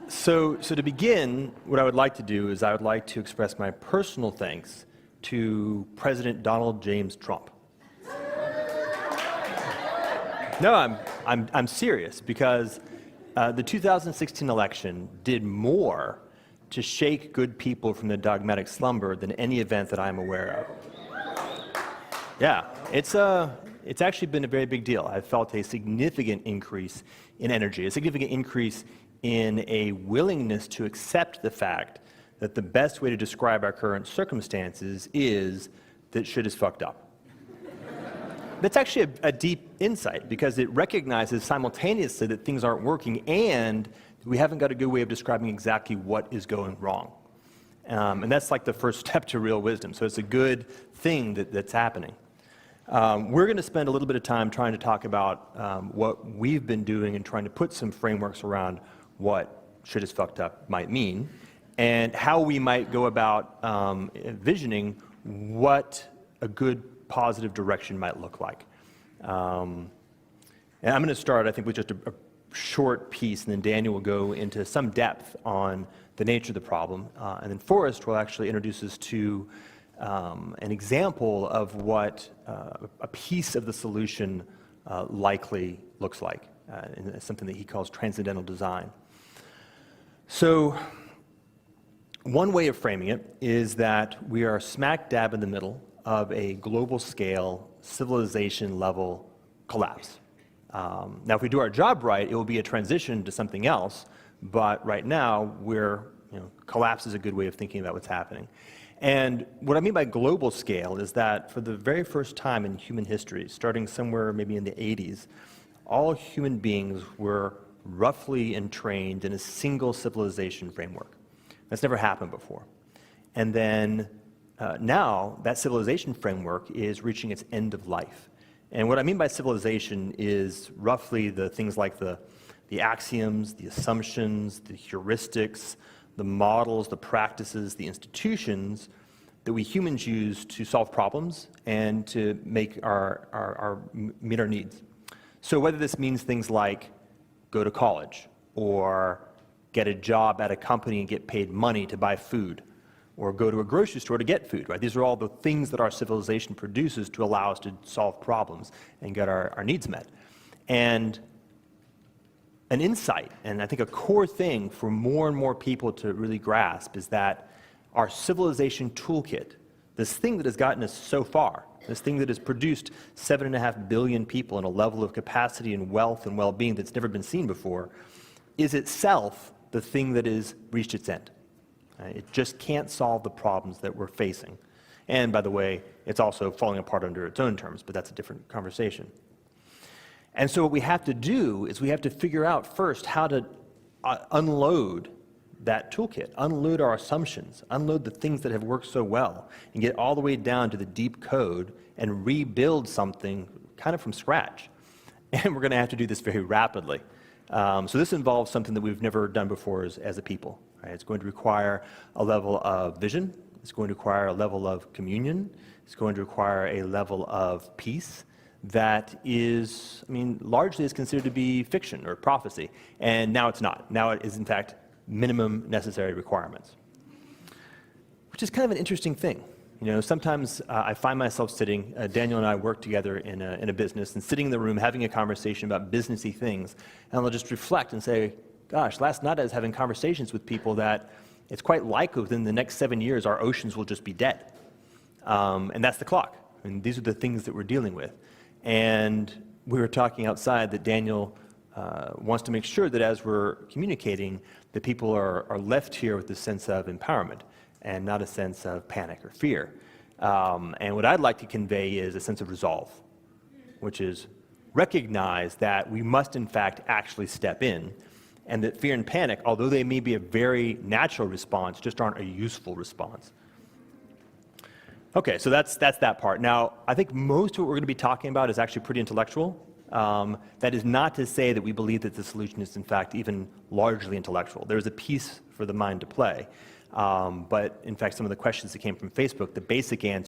So to begin, what I would like to do is I would like to express my personal thanks to President Donald James Trump. No, I'm serious, because the 2016 election did more to shake good people from the dogmatic slumber than any event that I'm aware of. Yeah, it's actually been a very big deal. I've felt a significant increase in energy, a significant increase in a willingness to accept the fact that the best way to describe our current circumstances is that shit is fucked up. That's actually a deep insight, because it recognizes simultaneously that things aren't working and we haven't got a good way of describing exactly what is going wrong. And that's like the first step to real wisdom. So it's a good thing that's happening. We're going to spend a little bit of time trying to talk about what we've been doing and trying to put some frameworks around what shit is fucked up might mean, and how we might go about envisioning what a good positive direction might look like. And I'm going to start, I think, with just a short piece, and then Daniel will go into some depth on the nature of the problem, and then Forrest will actually introduce us to an example of what a piece of the solution likely looks like, and something that he calls transcendental design. So one way of framing it is that we are smack dab in the middle of a global scale, civilization level collapse. Now, if we do our job right, it will be a transition to something else, but right now collapse is a good way of thinking about what's happening. And what I mean by global scale is that for the very first time in human history, starting somewhere maybe in the 80s, all human beings were roughly entrained in a single civilization framework. That's never happened before. And then now that civilization framework is reaching its end of life. And what I mean by civilization is roughly the things like the axioms, the assumptions, the heuristics, the models, the practices, the institutions that we humans use to solve problems and to make meet our needs. So whether this means things like go to college, or get a job at a company and get paid money to buy food, or go to a grocery store to get food, right? These are all the things that our civilization produces to allow us to solve problems and get our needs met. And an insight, and I think a core thing for more and more people to really grasp, is that our civilization toolkit, this thing that has gotten us so far, this thing that has produced 7.5 billion people in a level of capacity and wealth and well-being that's never been seen before, is itself the thing that has reached its end. It just can't solve the problems that we're facing. And by the way, it's also falling apart under its own terms, but that's a different conversation. And so what we have to do is we have to figure out first how to unload that toolkit, unload our assumptions, unload the things that have worked so well, and get all the way down to the deep code and rebuild something kind of from scratch. And we're going to have to do this very rapidly. So this involves something that we've never done before as a people. Right? It's going to require a level of vision. It's going to require a level of communion. It's going to require a level of peace that is, largely is considered to be fiction or prophecy. And now it's not. Now it is, in fact, minimum necessary requirements, which is kind of an interesting thing. Sometimes I find myself sitting, Daniel and I work together in a business, and sitting in the room having a conversation about businessy things, and I'll just reflect and say, gosh, last night I was having conversations with people that it's quite likely within the next 7 years our oceans will just be dead. And that's the clock. These are the things that we're dealing with. And we were talking outside that Daniel wants to make sure that as we're communicating, that people are left here with a sense of empowerment and not a sense of panic or fear. And what I'd like to convey is a sense of resolve, which is recognize that we must in fact actually step in, and that fear and panic, although they may be a very natural response, just aren't a useful response. Okay, so that's that part. Now, I think most of what we're going to be talking about is actually pretty intellectual. That is not to say that we believe that the solution is in fact even largely intellectual. There's a piece for the mind to play. But in fact, some of the questions that came from Facebook, the basic answer